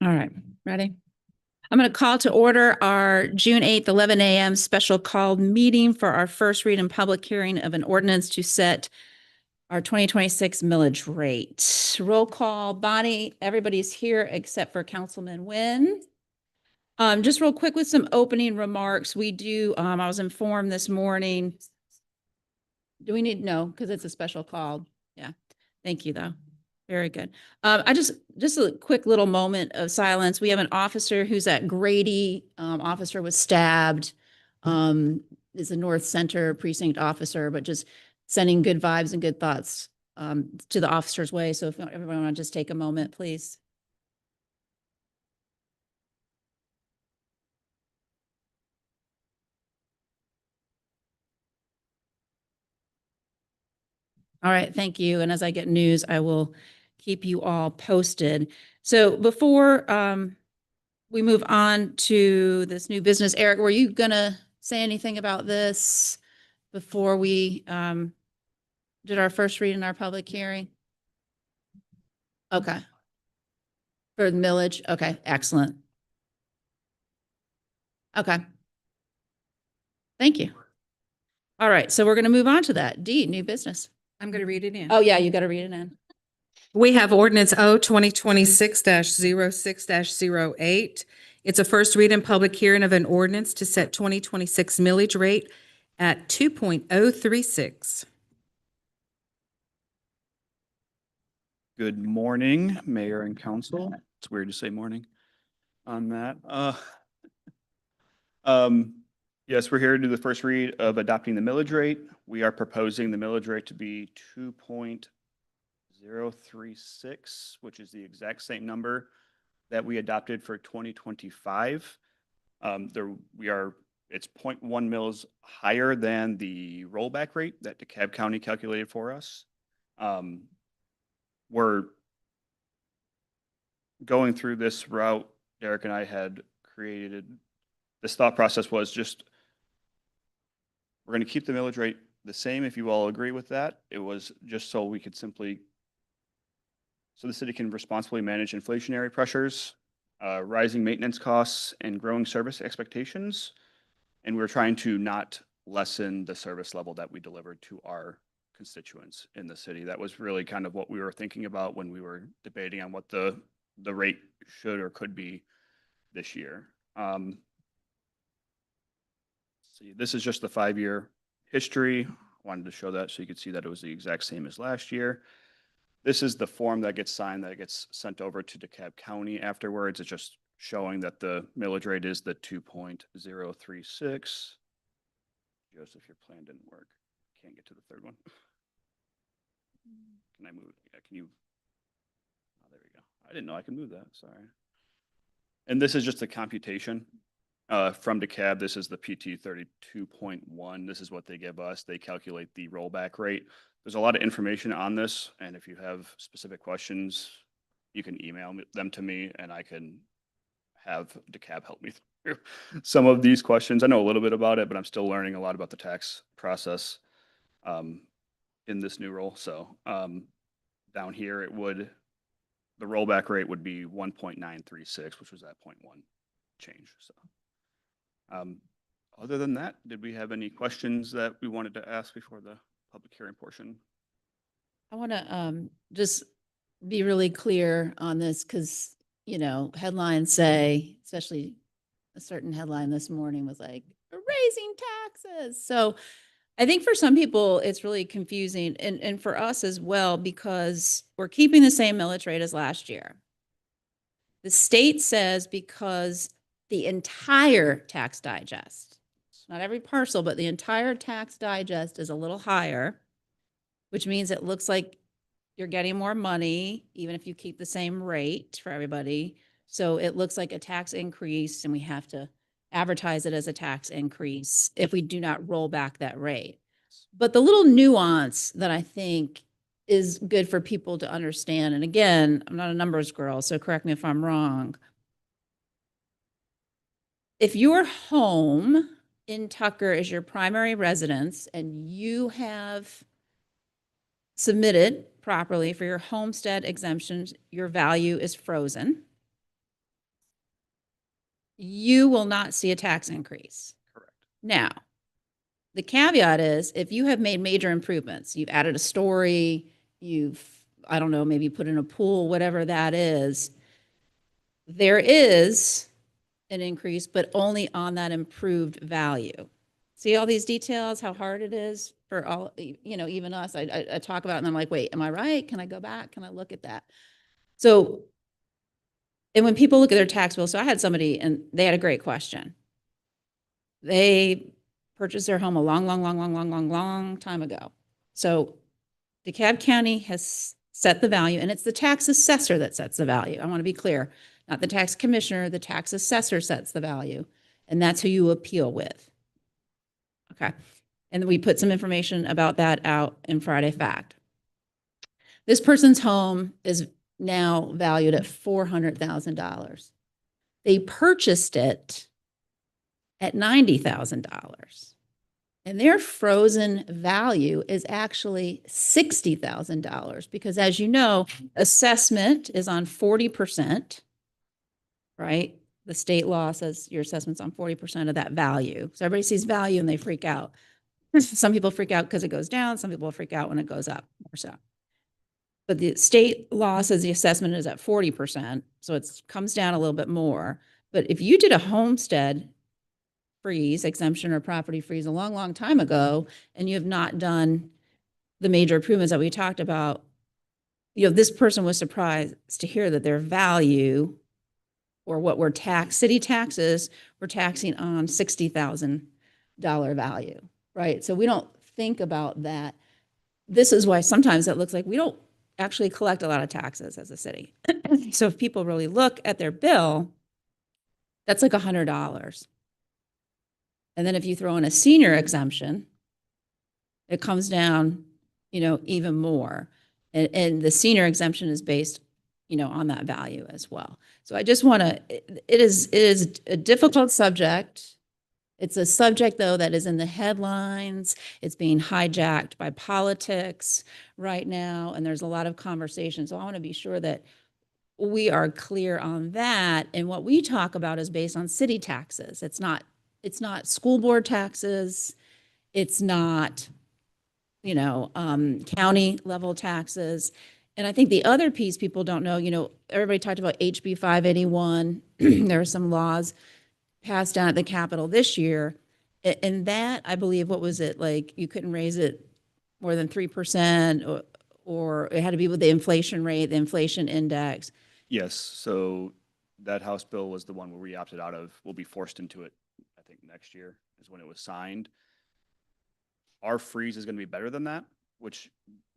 All right, ready? I'm going to call to order our June 8th, 11 a.m. special called meeting for our first read and public hearing of an ordinance to set our 2026 millage rate. Roll call, Bonnie, everybody's here except for Councilman Nguyen. Just real quick with some opening remarks. We do, I was informed this morning. Do we need, no, because it's a special call. Yeah, thank you though. Very good. Just a quick little moment of silence. We have an officer who's at Grady. Officer was stabbed. Is a North Center precinct officer, but just sending good vibes and good thoughts to the officer's way. So if everyone want to just take a moment, please. All right, thank you. And as I get news, I will keep you all posted. So before we move on to this new business, Eric, were you gonna say anything about this before we did our first read in our public hearing? Okay. For the millage? Okay, excellent. Okay. Thank you. All right, so we're going to move on to that. D, new business. I'm going to read it in. Oh, yeah, you got to read it in. We have ordinance O 2026-06-08. It's a first read and public hearing of an ordinance to set 2026 millage rate at 2.036. Good morning, Mayor and Council. It's weird to say morning on that. Yes, we're here to do the first read of adopting the millage rate. We are proposing the millage rate to be 2.036, which is the exact same number that we adopted for 2025. It's 0.1 mils higher than the rollback rate that DeKalb County calculated for us. We're going through this route. Derek and I had created, this thought process was just, we're going to keep the millage rate the same if you all agree with that. It was just so we could simply, so the city can responsibly manage inflationary pressures, rising maintenance costs, and growing service expectations. And we're trying to not lessen the service level that we delivered to our constituents in the city. That was really kind of what we were thinking about when we were debating on what the rate should or could be this year. See, this is just the 5-year history. I wanted to show that so you could see that it was the exact same as last year. This is the form that gets signed, that gets sent over to DeKalb County afterwards. It's just showing that the millage rate is the 2.036. Joseph, your plan didn't work. Can't get to the third one. Can I move? Yeah, can you? Oh, there we go. I didn't know I could move that. Sorry. And this is just a computation from DeKalb. This is the PT 32.1. This is what they give us. They calculate the rollback rate. There's a lot of information on this, and if you have specific questions, you can email them to me, and I can have DeKalb help me through some of these questions. I know a little bit about it, but I'm still learning a lot about the tax process in this new role. So down here, the rollback rate would be 1.936, which was that 0.1 change. So other than that, did we have any questions that we wanted to ask before the public hearing portion? I want to just be really clear on this because, you know, headlines say, especially a certain headline this morning was like, raising taxes. So I think for some people, it's really confusing and for us as well, because we're keeping the same millage rate as last year. The state says because the entire tax digest, not every parcel, but the entire tax digest is a little higher, which means it looks like you're getting more money, even if you keep the same rate for everybody. So it looks like a tax increase, and we have to advertise it as a tax increase if we do not roll back that rate. But the little nuance that I think is good for people to understand, and again, I'm not a numbers girl, so correct me if I'm wrong. If your home in Tucker as your primary residence and you have submitted properly for your homestead exemptions, your value is frozen, you will not see a tax increase. Correct. Now, the caveat is if you have made major improvements, you've added a story, you've, I don't know, maybe put in a pool, whatever that is, there is an increase, but only on that improved value. See all these details, how hard it is for all, even us. I talk about it and I'm like, wait, am I right? Can I go back? Can I look at that? So, and when people look at their tax bill, so I had somebody and they had a great question. They purchased their home a long time ago. So DeKalb County has set the value, and it's the tax assessor that sets the value. I want to be clear, not the tax commissioner, the tax assessor sets the value, and that's who you appeal with. Okay. And we put some information about that out in Friday Fact. This person's home is now valued at $400,000. They purchased it at $90,000. And their frozen value is actually $60,000 because, as you know, assessment is on 40%, right? The state law says your assessment's on 40% of that value. So everybody sees value and they freak out. Some people freak out because it goes down. Some people freak out when it goes up or so. But the state law says the assessment is at 40%. So it comes down a little bit more. But if you did a homestead freeze, exemption or property freeze a long time ago, and you have not done the major improvements that we talked about, this person was surprised to hear that their value or what we're city taxes, we're taxing on $60,000 value, right? So we don't think about that. This is why sometimes it looks like we don't actually collect a lot of taxes as a city. So if people really look at their bill, that's like $100. And then if you throw in a senior exemption, it comes down, even more. And the senior exemption is based, on that value as well. So I just want to, it is a difficult subject. It's a subject, though, that is in the headlines. It's being hijacked by politics right now. And there's a lot of conversation. So I want to be sure that we are clear on that. And what we talk about is based on city taxes. It's not school board taxes. It's not, county level taxes. And I think the other piece people don't know, everybody talked about HB 581. There are some laws passed down at the Capitol this year. And that, I believe, what was it? Like you couldn't raise it more than 3% or it had to be with the inflation rate, the inflation index. Yes, so that House bill was the one where we opted out of. We'll be forced into it, I think, next year is when it was signed. Our freeze is going to be better than that, which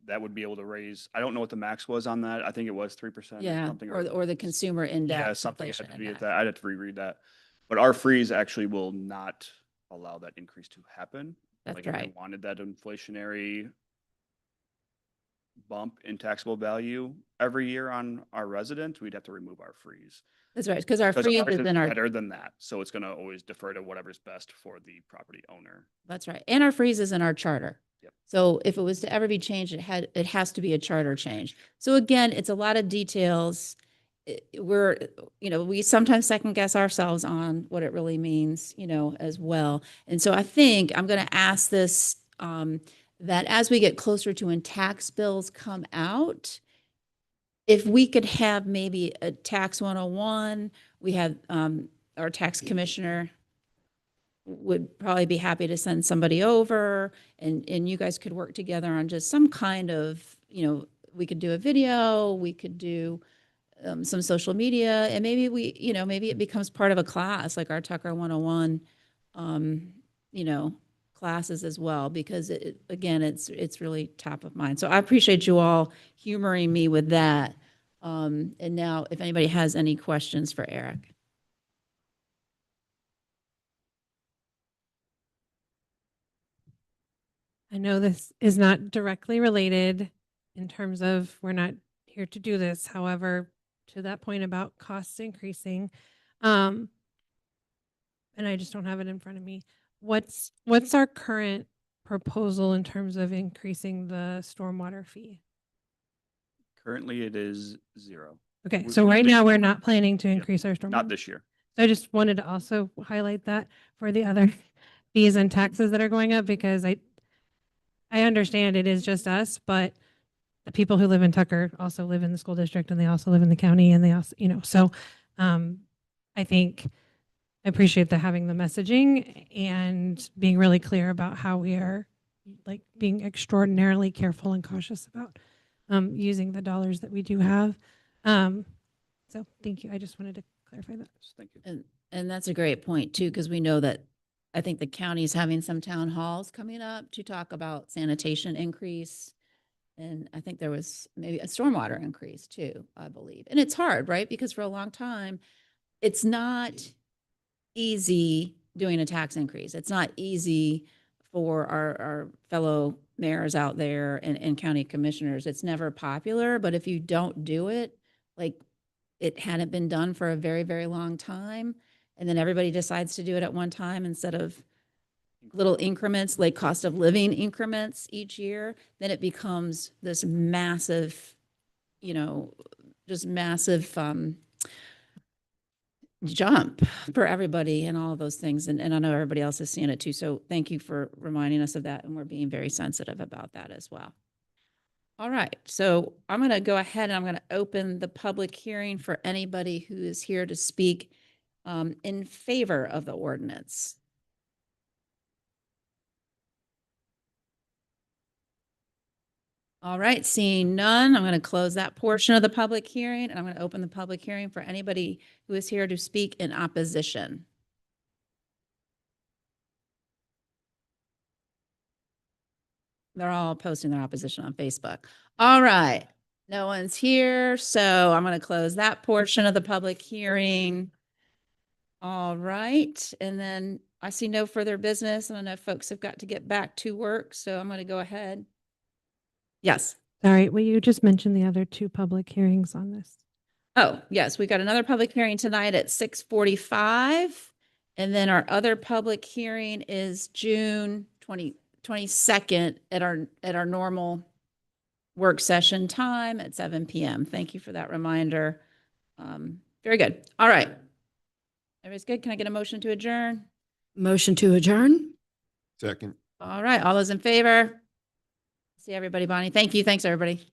that would be able to raise, I don't know what the max was on that. I think it was 3% Yeah, or something. or the consumer index. Yeah, something had inflation to be at index. that. I'd have to reread that. But our freeze actually will not allow that increase to happen. That's Like if we right. wanted that inflationary bump in taxable value every year on our residents, we'd have to remove our freeze. That's right, because our Because freeze ours is is in our, better than that, so it's gonna always defer to whatever's best for the property owner. that's right. And our freeze is in our charter. Yep. So if it was to ever be changed, it has to be a charter change. So again, it's a lot of details. We sometimes second guess ourselves on what it really means, as well. And so I think I'm going to ask this, that as we get closer to when tax bills come out, if we could have maybe a tax 101, we have, our tax commissioner would probably be happy to send somebody over and you guys could work together on just some kind of, we could do a video, we could do some social media, and maybe maybe it becomes part of a class like our Tucker 101, classes as well, because again, it's really top of mind. So I appreciate you all humoring me with that. And now if anybody has any questions for Eric. I know this is not directly related in terms of we're not here to do this. However, to that point about costs increasing, and I just don't have it in front of me, what's our current proposal in terms of increasing the stormwater fee? Currently, it is 0. Okay, We- so we right think- now we're not planning to Yeah, increase our stormwater. Not this year. So I just wanted to also highlight that for the other fees and taxes that are going up, because I understand it is just us, but the people who live in Tucker also live in the school district, and they also live in the county, and they also, so I think I appreciate having the messaging and being really clear about how we are like being extraordinarily careful and cautious about using the dollars that we do have. So thank you. I just wanted to clarify that. Thank you. And that's a great point too, because we know that I think the county's having some town halls coming up to talk about sanitation increase. And I think there was maybe a stormwater increase too, I believe. And it's hard, right? Because for a long time, it's not easy doing a tax increase. It's not easy for our fellow mayors out there and county commissioners. It's never popular, but if you don't do it, like it hadn't been done for a very, very long time, and then everybody decides to do it at one time instead of little increments, like cost of living increments each year, then it becomes this massive, just massive jump for everybody and all of those things. And I know everybody else is seeing it too. So thank you for reminding us of that. And we're being very sensitive about that as well. All right. So I'm going to go ahead and I'm going to open the public hearing for anybody who is here to speak in favor of the ordinance. All right, seeing none, I'm going to close that portion of the public hearing, and I'm going to open the public hearing for anybody who is here to speak in opposition. They're all posting their opposition on Facebook. All right, no one's here, so I'm going to close that portion of the public hearing. All right, and then I see no further business, and I know folks have got to get back to work, so I'm going to go ahead. Yes. Sorry, will you just mention the other two public hearings on this? Oh, yes, we got another public hearing tonight at 6:45. And then our other public hearing is June 22nd at our normal work session time at 7 PM. Thank you for that reminder. Very good. All right. Everybody's good? Can I get a motion to adjourn? Motion to adjourn? Second. All right, all those in favor? See everybody, Bonnie. Thank you. Thanks, everybody.